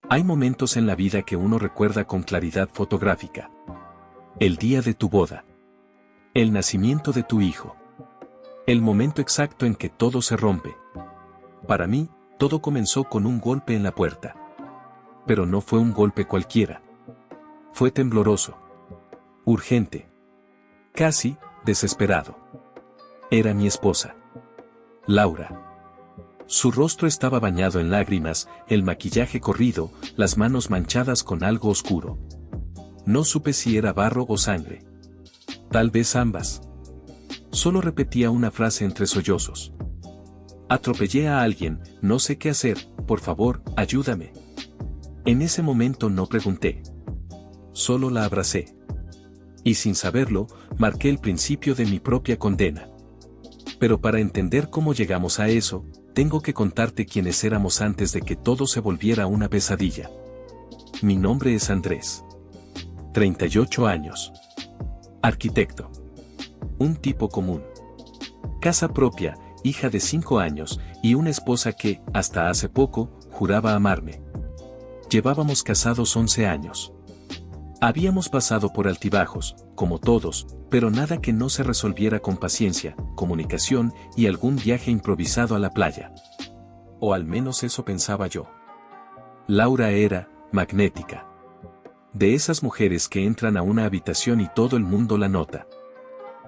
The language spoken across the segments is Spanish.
Hay momentos en la vida que uno recuerda con claridad fotográfica. El día de tu boda. El nacimiento de tu hijo. El momento exacto en que todo se rompe. Para mí, todo comenzó con un golpe en la puerta. Pero no fue un golpe cualquiera. Fue tembloroso. Urgente. Casi, desesperado. Era mi esposa. Laura. Su rostro estaba bañado en lágrimas, el maquillaje corrido, las manos manchadas con algo oscuro. No supe si era barro o sangre. Tal vez ambas. Solo repetía una frase entre sollozos. Atropellé a alguien, no sé qué hacer, por favor, ayúdame. En ese momento no pregunté. Solo la abracé. Y sin saberlo, marqué el principio de mi propia condena. Pero para entender cómo llegamos a eso, tengo que contarte quiénes éramos antes de que todo se volviera una pesadilla. Mi nombre es Andrés. 38 años. Arquitecto. Un tipo común. Casa propia, hija de 5 años, y una esposa que, hasta hace poco, juraba amarme. Llevábamos casados 11 años. Habíamos pasado por altibajos, como todos, pero nada que no se resolviera con paciencia, comunicación y algún viaje improvisado a la playa. O al menos eso pensaba yo. Laura era magnética. De esas mujeres que entran a una habitación y todo el mundo la nota.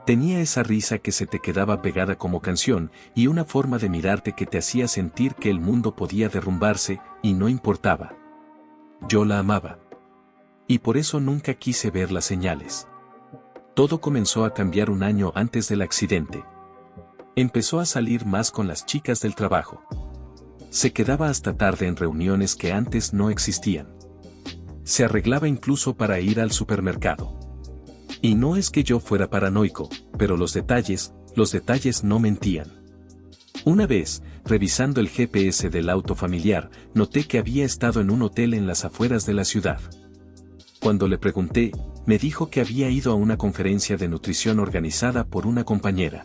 Tenía esa risa que se te quedaba pegada como canción y una forma de mirarte que te hacía sentir que el mundo podía derrumbarse y no importaba. Yo la amaba. Y por eso nunca quise ver las señales. Todo comenzó a cambiar un año antes del accidente. Empezó a salir más con las chicas del trabajo. Se quedaba hasta tarde en reuniones que antes no existían. Se arreglaba incluso para ir al supermercado. Y no es que yo fuera paranoico, pero los detalles no mentían. Una vez, revisando el GPS del auto familiar, noté que había estado en un hotel en las afueras de la ciudad. Cuando le pregunté, me dijo que había ido a una conferencia de nutrición organizada por una compañera.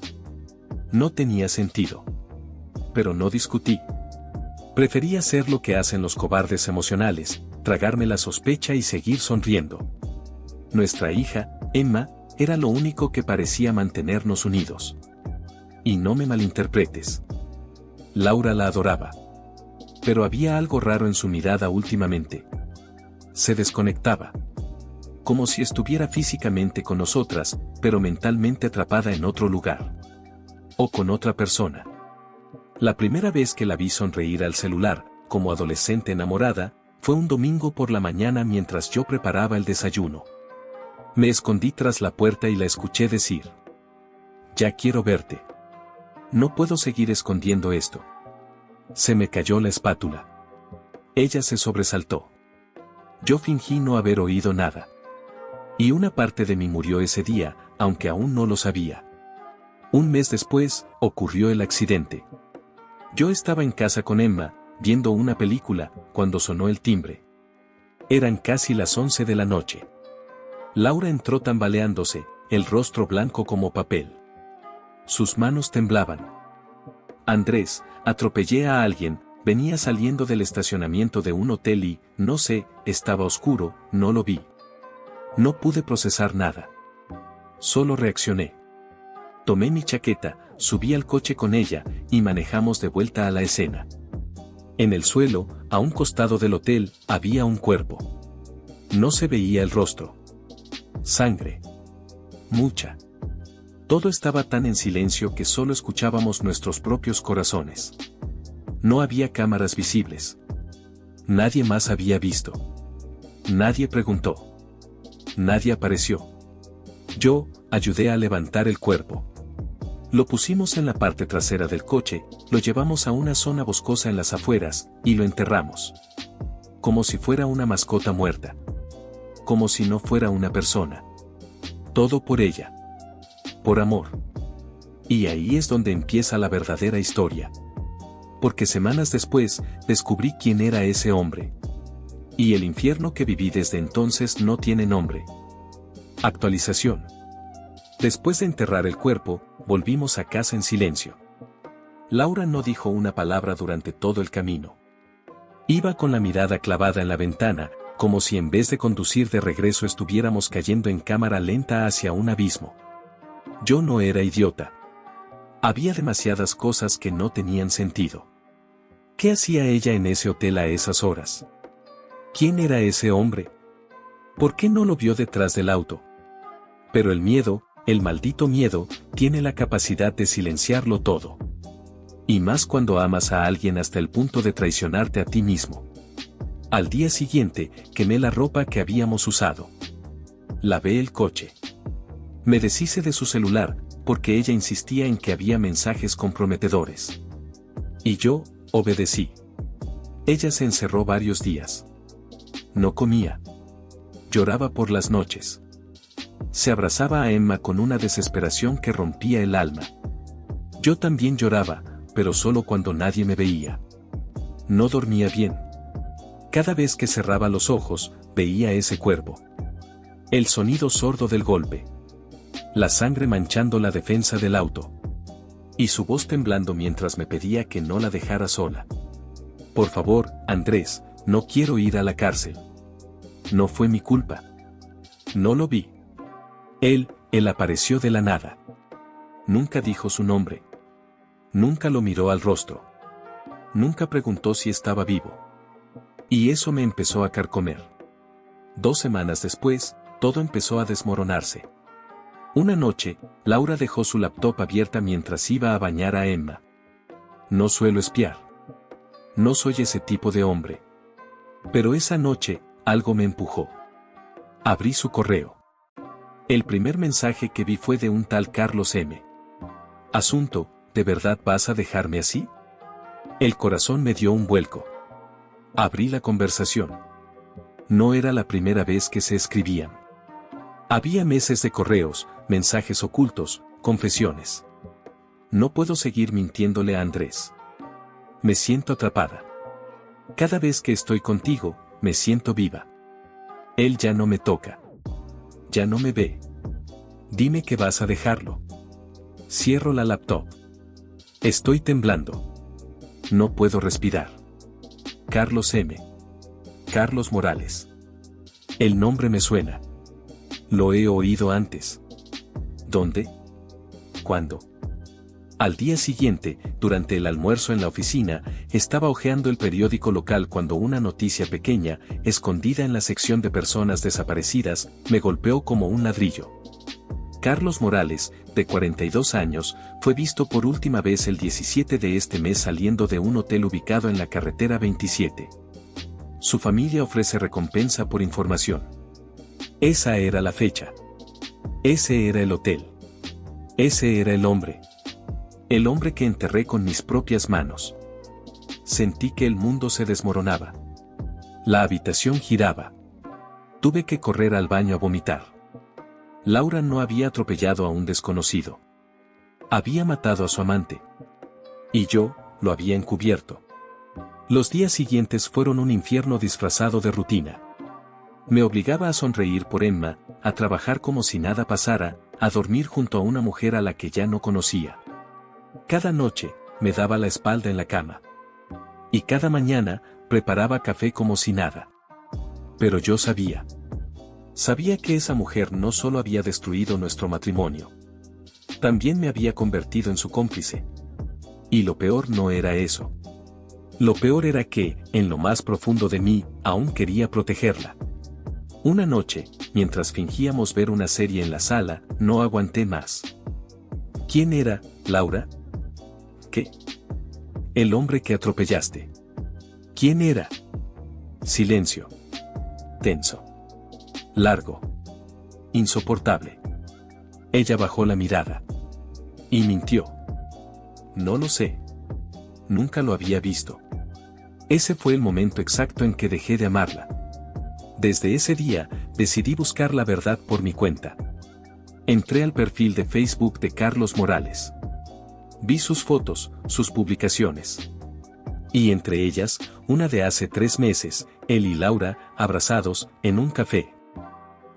No tenía sentido. Pero no discutí. Preferí hacer lo que hacen los cobardes emocionales, tragarme la sospecha y seguir sonriendo. Nuestra hija, Emma, era lo único que parecía mantenernos unidos. Y no me malinterpretes. Laura la adoraba. Pero había algo raro en su mirada últimamente. Se desconectaba. Como si estuviera físicamente con nosotras, pero mentalmente atrapada en otro lugar. O con otra persona. La primera vez que la vi sonreír al celular, como adolescente enamorada, fue un domingo por la mañana mientras yo preparaba el desayuno. Me escondí tras la puerta y la escuché decir: "Ya quiero verte. No puedo seguir escondiendo esto". Se me cayó la espátula. Ella se sobresaltó. Yo fingí no haber oído nada. Y una parte de mí murió ese día, aunque aún no lo sabía. Un mes después, ocurrió el accidente. Yo estaba en casa con Emma, viendo una película, cuando sonó el timbre. Eran casi las 11 de la noche. Laura entró tambaleándose, el rostro blanco como papel. Sus manos temblaban. Andrés, atropellé a alguien, venía saliendo del estacionamiento de un hotel y, no sé, estaba oscuro, no lo vi. No pude procesar nada. Solo reaccioné. Tomé mi chaqueta, subí al coche con ella, y manejamos de vuelta a la escena. En el suelo, a un costado del hotel, había un cuerpo. No se veía el rostro. Sangre. Mucha. Todo estaba tan en silencio que solo escuchábamos nuestros propios corazones. No había cámaras visibles. Nadie más había visto. Nadie preguntó. Nadie apareció. Yo ayudé a levantar el cuerpo. Lo pusimos en la parte trasera del coche, lo llevamos a una zona boscosa en las afueras, y lo enterramos. Como si fuera una mascota muerta. Como si no fuera una persona. Todo por ella. Por amor. Y ahí es donde empieza la verdadera historia. Porque semanas después, descubrí quién era ese hombre. Y el infierno que viví desde entonces no tiene nombre. Actualización. Después de enterrar el cuerpo, volvimos a casa en silencio. Laura no dijo una palabra durante todo el camino. Iba con la mirada clavada en la ventana, como si en vez de conducir de regreso estuviéramos cayendo en cámara lenta hacia un abismo. Yo no era idiota. Había demasiadas cosas que no tenían sentido. ¿Qué hacía ella en ese hotel a esas horas? ¿Quién era ese hombre? ¿Por qué no lo vio detrás del auto? Pero el miedo, el maldito miedo, tiene la capacidad de silenciarlo todo. Y más cuando amas a alguien hasta el punto de traicionarte a ti mismo. Al día siguiente, quemé la ropa que habíamos usado. Lavé el coche. Me deshice de su celular, porque ella insistía en que había mensajes comprometedores. Y yo, obedecí. Ella se encerró varios días. No comía. Lloraba por las noches. Se abrazaba a Emma con una desesperación que rompía el alma. Yo también lloraba, pero solo cuando nadie me veía. No dormía bien. Cada vez que cerraba los ojos, veía ese cuervo. El sonido sordo del golpe. La sangre manchando la defensa del auto. Y su voz temblando mientras me pedía que no la dejara sola. Por favor, Andrés, no quiero ir a la cárcel. No fue mi culpa. No lo vi. Él apareció de la nada. Nunca dijo su nombre. Nunca lo miró al rostro. Nunca preguntó si estaba vivo. Y eso me empezó a carcomer. 2 semanas después, todo empezó a desmoronarse. Una noche, Laura dejó su laptop abierta mientras iba a bañar a Emma. No suelo espiar. No soy ese tipo de hombre. Pero esa noche, algo me empujó. Abrí su correo. El primer mensaje que vi fue de un tal Carlos M. Asunto, ¿de verdad vas a dejarme así? El corazón me dio un vuelco. Abrí la conversación. No era la primera vez que se escribían. Había meses de correos, mensajes ocultos, confesiones. No puedo seguir mintiéndole a Andrés. Me siento atrapada. Cada vez que estoy contigo, me siento viva. Él ya no me toca. Ya no me ve. Dime que vas a dejarlo. Cierro la laptop. Estoy temblando. No puedo respirar. Carlos M. Carlos Morales. El nombre me suena. Lo he oído antes. ¿Dónde? ¿Cuándo? Al día siguiente, durante el almuerzo en la oficina, estaba hojeando el periódico local cuando una noticia pequeña, escondida en la sección de personas desaparecidas, me golpeó como un ladrillo. Carlos Morales, de 42 años, fue visto por última vez el 17 de este mes saliendo de un hotel ubicado en la carretera 27. Su familia ofrece recompensa por información. Esa era la fecha. Ese era el hotel. Ese era el hombre. El hombre que enterré con mis propias manos. Sentí que el mundo se desmoronaba. La habitación giraba. Tuve que correr al baño a vomitar. Laura no había atropellado a un desconocido. Había matado a su amante. Y yo, lo había encubierto. Los días siguientes fueron un infierno disfrazado de rutina. Me obligaba a sonreír por Emma, a trabajar como si nada pasara, a dormir junto a una mujer a la que ya no conocía. Cada noche, me daba la espalda en la cama. Y cada mañana, preparaba café como si nada. Pero yo sabía. Sabía que esa mujer no solo había destruido nuestro matrimonio. También me había convertido en su cómplice. Y lo peor no era eso. Lo peor era que, en lo más profundo de mí, aún quería protegerla. Una noche, mientras fingíamos ver una serie en la sala, no aguanté más. ¿Quién era, Laura? ¿Qué? El hombre que atropellaste. ¿Quién era? Silencio. Tenso. Largo. Insoportable. Ella bajó la mirada. Y mintió. No lo sé. Nunca lo había visto. Ese fue el momento exacto en que dejé de amarla. Desde ese día, decidí buscar la verdad por mi cuenta. Entré al perfil de Facebook de Carlos Morales. Vi sus fotos, sus publicaciones. Y entre ellas, una de hace 3 meses, él y Laura, abrazados, en un café.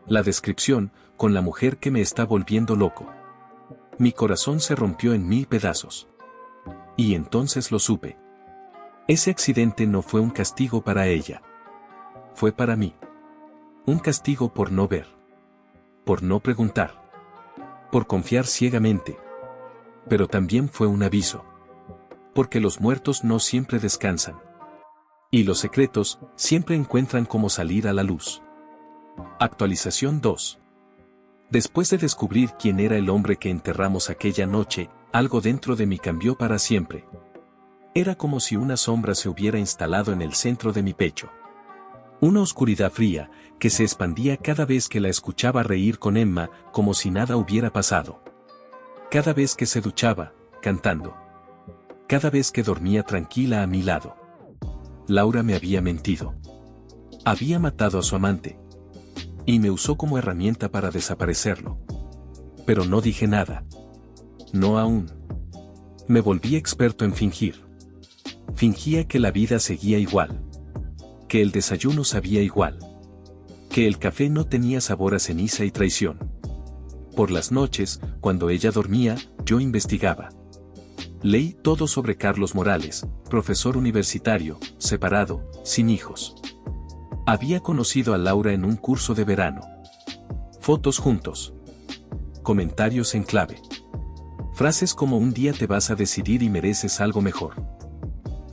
La descripción, con la mujer que me está volviendo loco. Mi corazón se rompió en 1000 pedazos. Y entonces lo supe. Ese accidente no fue un castigo para ella. Fue para mí. Un castigo por no ver. Por no preguntar. Por confiar ciegamente. Pero también fue un aviso. Porque los muertos no siempre descansan. Y los secretos siempre encuentran cómo salir a la luz. Actualización 2. Después de descubrir quién era el hombre que enterramos aquella noche, algo dentro de mí cambió para siempre. Era como si una sombra se hubiera instalado en el centro de mi pecho. Una oscuridad fría, que se expandía cada vez que la escuchaba reír con Emma, como si nada hubiera pasado. Cada vez que se duchaba, cantando. Cada vez que dormía tranquila a mi lado. Laura me había mentido. Había matado a su amante. Y me usó como herramienta para desaparecerlo. Pero no dije nada. No aún. Me volví experto en fingir. Fingía que la vida seguía igual. Que el desayuno sabía igual. Que el café no tenía sabor a ceniza y traición. Por las noches, cuando ella dormía, yo investigaba. Leí todo sobre Carlos Morales, profesor universitario, separado, sin hijos. Había conocido a Laura en un curso de verano. Fotos juntos. Comentarios en clave. Frases como un día te vas a decidir y mereces algo mejor.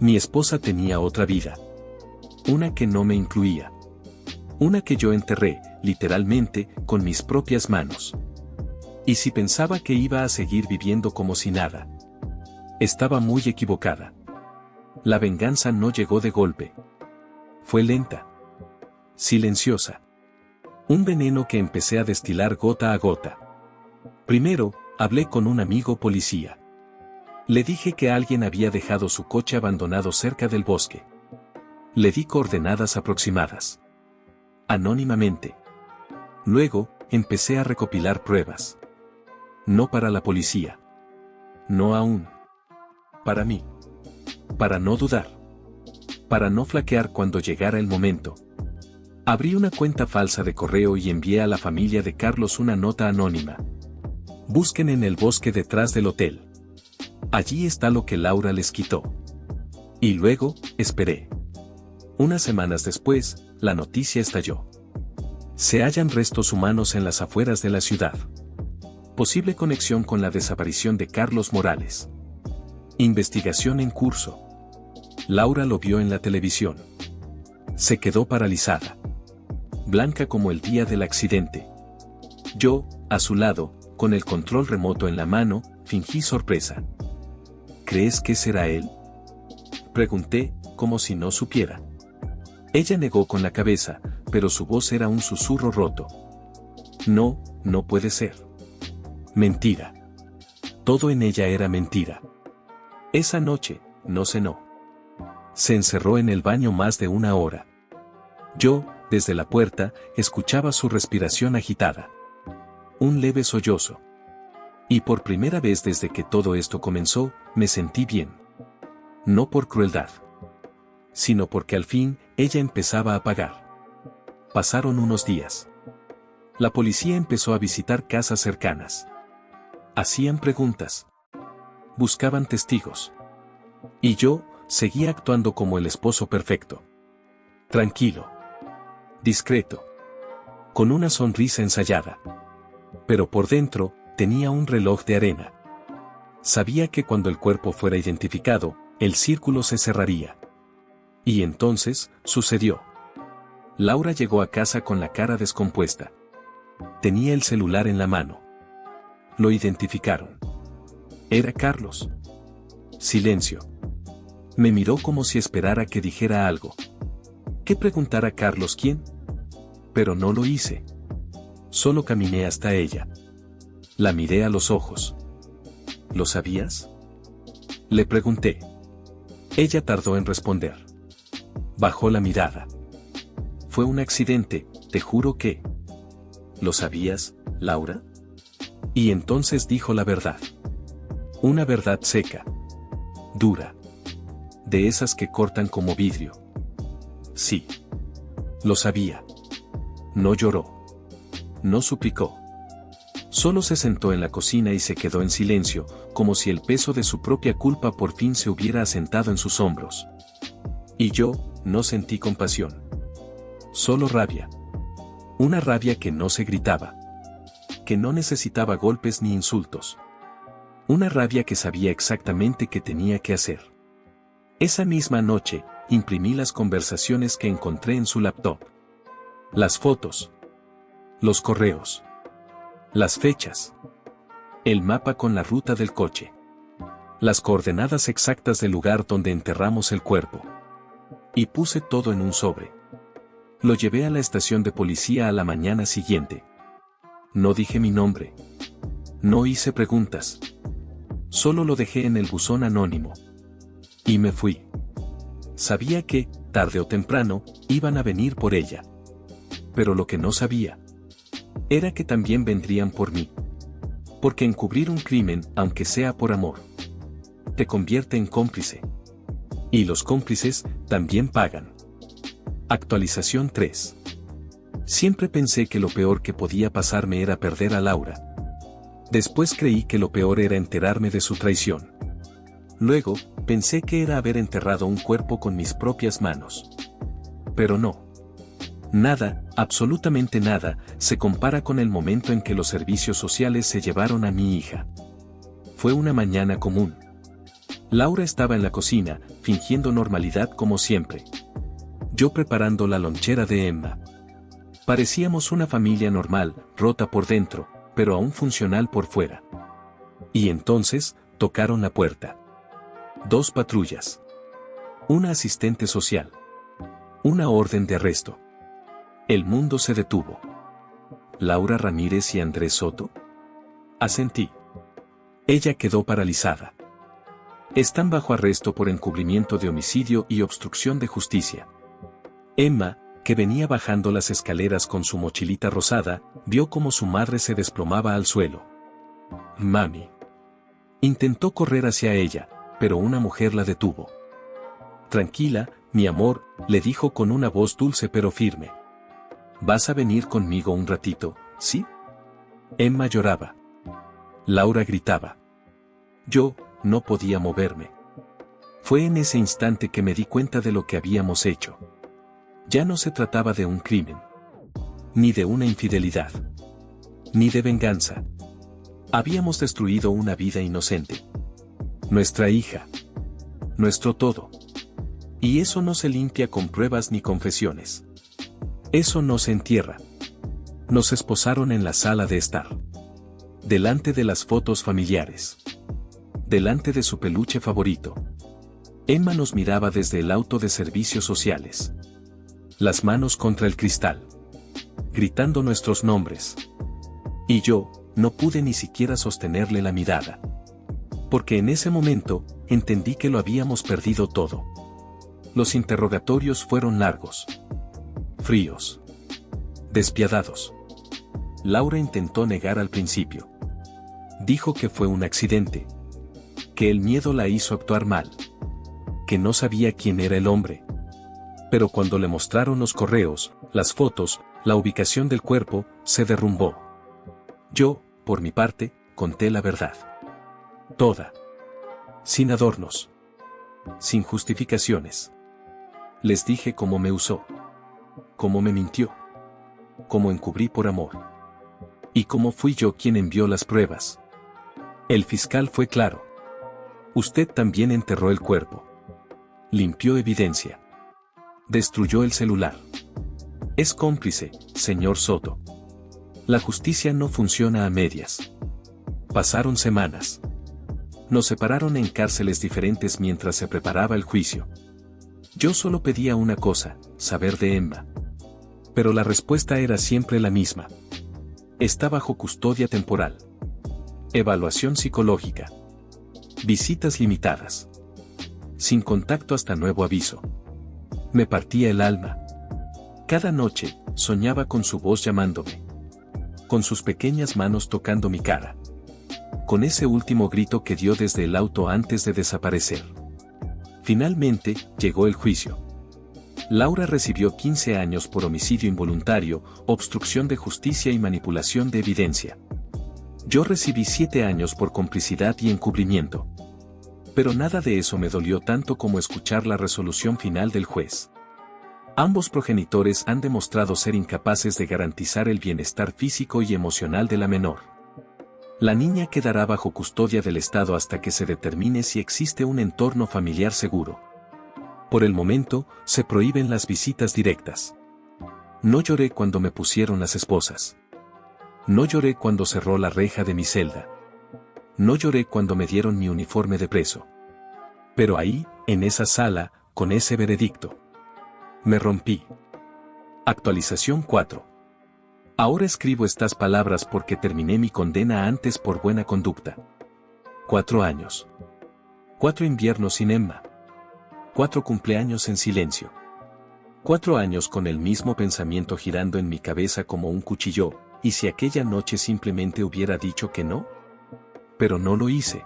Mi esposa tenía otra vida. Una que no me incluía. Una que yo enterré, literalmente, con mis propias manos. Y si pensaba que iba a seguir viviendo como si nada. Estaba muy equivocada. La venganza no llegó de golpe. Fue lenta. Silenciosa. Un veneno que empecé a destilar gota a gota. Primero, hablé con un amigo policía. Le dije que alguien había dejado su coche abandonado cerca del bosque. Le di coordenadas aproximadas. Anónimamente. Luego, empecé a recopilar pruebas. No para la policía. No aún. Para mí. Para no dudar. Para no flaquear cuando llegara el momento. Abrí una cuenta falsa de correo y envié a la familia de Carlos una nota anónima. Busquen en el bosque detrás del hotel. Allí está lo que Laura les quitó. Y luego, esperé. Unas semanas después, la noticia estalló. Se hallan restos humanos en las afueras de la ciudad. Posible conexión con la desaparición de Carlos Morales. Investigación en curso. Laura lo vio en la televisión. Se quedó paralizada. Blanca como el día del accidente. Yo, a su lado, con el control remoto en la mano, fingí sorpresa. ¿Crees que será él? Pregunté, como si no supiera. Ella negó con la cabeza, pero su voz era un susurro roto. No, no puede ser. Mentira. Todo en ella era mentira. Esa noche, no cenó. Se encerró en el baño más de una hora. Yo, desde la puerta, escuchaba su respiración agitada. Un leve sollozo. Y por primera vez desde que todo esto comenzó, me sentí bien. No por crueldad. Sino porque al fin, ella empezaba a pagar. Pasaron unos días. La policía empezó a visitar casas cercanas. Hacían preguntas. Buscaban testigos. Y yo, seguía actuando como el esposo perfecto. Tranquilo. Discreto. Con una sonrisa ensayada. Pero por dentro, tenía un reloj de arena. Sabía que cuando el cuerpo fuera identificado, el círculo se cerraría. Y entonces, sucedió. Laura llegó a casa con la cara descompuesta. Tenía el celular en la mano. Lo identificaron. Era Carlos. Silencio. Me miró como si esperara que dijera algo. ¿Qué preguntara Carlos quién? Pero no lo hice. Solo caminé hasta ella. La miré a los ojos. ¿Lo sabías? Le pregunté. Ella tardó en responder. Bajó la mirada. Fue un accidente, te juro que... ¿Lo sabías, Laura? Y entonces dijo la verdad. Una verdad seca. Dura. De esas que cortan como vidrio. Sí. Lo sabía. No lloró. No suplicó. Solo se sentó en la cocina y se quedó en silencio, como si el peso de su propia culpa por fin se hubiera asentado en sus hombros. Y yo, no sentí compasión. Solo rabia. Una rabia que no se gritaba. Que no necesitaba golpes ni insultos. Una rabia que sabía exactamente qué tenía que hacer. Esa misma noche, imprimí las conversaciones que encontré en su laptop. Las fotos. Los correos. Las fechas. El mapa con la ruta del coche. Las coordenadas exactas del lugar donde enterramos el cuerpo. Y puse todo en un sobre. Lo llevé a la estación de policía a la mañana siguiente. No dije mi nombre. No hice preguntas. Solo lo dejé en el buzón anónimo. Y me fui. Sabía que, tarde o temprano, iban a venir por ella. Pero lo que no sabía era que también vendrían por mí. Porque encubrir un crimen, aunque sea por amor, te convierte en cómplice. Y los cómplices también pagan. Actualización 3. Siempre pensé que lo peor que podía pasarme era perder a Laura. Después creí que lo peor era enterarme de su traición. Luego, pensé que era haber enterrado un cuerpo con mis propias manos. Pero no. Nada, absolutamente nada, se compara con el momento en que los servicios sociales se llevaron a mi hija. Fue una mañana común. Laura estaba en la cocina, fingiendo normalidad como siempre. Yo preparando la lonchera de Emma. Parecíamos una familia normal, rota por dentro, pero aún funcional por fuera. Y entonces, tocaron la puerta. 2 patrullas. Una asistente social. Una orden de arresto. El mundo se detuvo. ¿Laura Ramírez y Andrés Soto? Asentí. Ella quedó paralizada. Están bajo arresto por encubrimiento de homicidio y obstrucción de justicia. Emma, que venía bajando las escaleras con su mochilita rosada, vio cómo su madre se desplomaba al suelo. Mami. Intentó correr hacia ella, pero una mujer la detuvo. Tranquila, mi amor, le dijo con una voz dulce pero firme. ¿Vas a venir conmigo un ratito, sí? Emma lloraba. Laura gritaba. Yo, no podía moverme. Fue en ese instante que me di cuenta de lo que habíamos hecho. Ya no se trataba de un crimen. Ni de una infidelidad. Ni de venganza. Habíamos destruido una vida inocente. Nuestra hija. Nuestro todo. Y eso no se limpia con pruebas ni confesiones. Eso no se entierra. Nos esposaron en la sala de estar. Delante de las fotos familiares. Delante de su peluche favorito. Emma nos miraba desde el auto de servicios sociales. Las manos contra el cristal. Gritando nuestros nombres. Y yo, no pude ni siquiera sostenerle la mirada. Porque en ese momento, entendí que lo habíamos perdido todo. Los interrogatorios fueron largos. Fríos. Despiadados. Laura intentó negar al principio. Dijo que fue un accidente. Que el miedo la hizo actuar mal. Que no sabía quién era el hombre. Pero cuando le mostraron los correos, las fotos, la ubicación del cuerpo, se derrumbó. Yo, por mi parte, conté la verdad. Toda. Sin adornos. Sin justificaciones. Les dije cómo me usó. Cómo me mintió. Cómo encubrí por amor. Y cómo fui yo quien envió las pruebas. El fiscal fue claro. Usted también enterró el cuerpo. Limpió evidencia. Destruyó el celular. Es cómplice, señor Soto. La justicia no funciona a medias. Pasaron semanas. Nos separaron en cárceles diferentes mientras se preparaba el juicio. Yo solo pedía una cosa, saber de Emma. Pero la respuesta era siempre la misma. Está bajo custodia temporal. Evaluación psicológica. Visitas limitadas. Sin contacto hasta nuevo aviso. Me partía el alma. Cada noche, soñaba con su voz llamándome. Con sus pequeñas manos tocando mi cara. Con ese último grito que dio desde el auto antes de desaparecer. Finalmente, llegó el juicio. Laura recibió 15 años por homicidio involuntario, obstrucción de justicia y manipulación de evidencia. Yo recibí 7 años por complicidad y encubrimiento. Pero nada de eso me dolió tanto como escuchar la resolución final del juez. Ambos progenitores han demostrado ser incapaces de garantizar el bienestar físico y emocional de la menor. La niña quedará bajo custodia del Estado hasta que se determine si existe un entorno familiar seguro. Por el momento, se prohíben las visitas directas. No lloré cuando me pusieron las esposas. No lloré cuando cerró la reja de mi celda. No lloré cuando me dieron mi uniforme de preso. Pero ahí, en esa sala, con ese veredicto, me rompí. Actualización 4. Ahora escribo estas palabras porque terminé mi condena antes por buena conducta. 4 años. 4 inviernos sin Emma. 4 cumpleaños en silencio. 4 años con el mismo pensamiento girando en mi cabeza como un cuchillo, ¿y si aquella noche simplemente hubiera dicho que no? Pero no lo hice.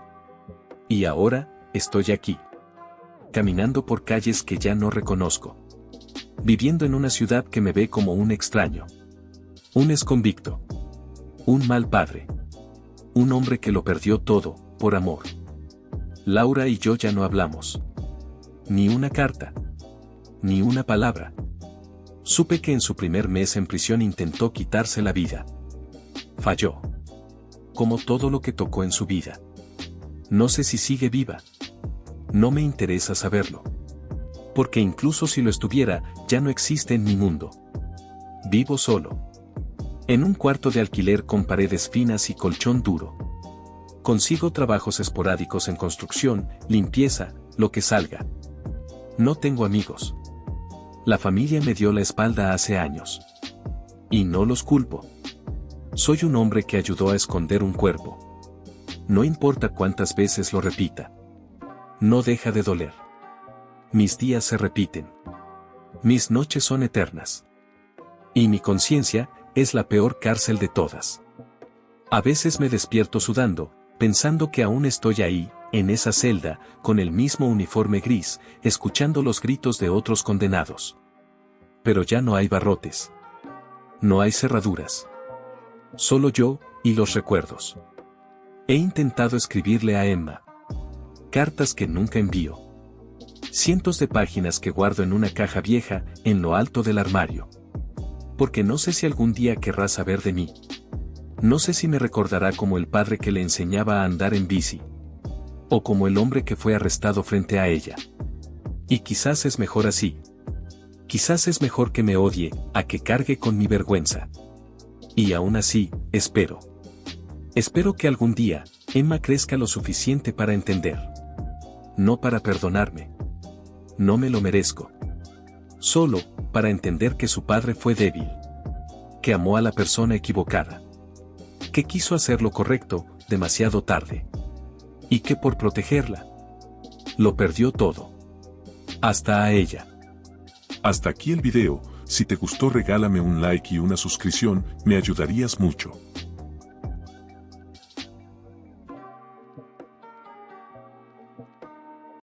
Y ahora, estoy aquí. Caminando por calles que ya no reconozco. Viviendo en una ciudad que me ve como un extraño. Un exconvicto. Un mal padre. Un hombre que lo perdió todo, por amor. Laura y yo ya no hablamos. Ni una carta. Ni una palabra. Supe que en su primer mes en prisión intentó quitarse la vida. Falló. Como todo lo que tocó en su vida. No sé si sigue viva. No me interesa saberlo. Porque incluso si lo estuviera, ya no existe en mi mundo. Vivo solo. En un cuarto de alquiler con paredes finas y colchón duro. Consigo trabajos esporádicos en construcción, limpieza, lo que salga. No tengo amigos. La familia me dio la espalda hace años. Y no los culpo. Soy un hombre que ayudó a esconder un cuerpo. No importa cuántas veces lo repita. No deja de doler. Mis días se repiten. Mis noches son eternas. Y mi conciencia es la peor cárcel de todas. A veces me despierto sudando, pensando que aún estoy ahí, en esa celda, con el mismo uniforme gris, escuchando los gritos de otros condenados. Pero ya no hay barrotes. No hay cerraduras. Solo yo, y los recuerdos. He intentado escribirle a Emma. Cartas que nunca envío. Cientos de páginas que guardo en una caja vieja, en lo alto del armario. Porque no sé si algún día querrá saber de mí. No sé si me recordará como el padre que le enseñaba a andar en bici. O como el hombre que fue arrestado frente a ella. Y quizás es mejor así. Quizás es mejor que me odie, a que cargue con mi vergüenza. Y aún así, espero. Espero que algún día, Emma crezca lo suficiente para entender. No para perdonarme. No me lo merezco. Solo, para entender que su padre fue débil. Que amó a la persona equivocada. Que quiso hacer lo correcto, demasiado tarde. Y que por protegerla, lo perdió todo. Hasta a ella. Hasta aquí el video. Si te gustó regálame un like y una suscripción, me ayudarías mucho.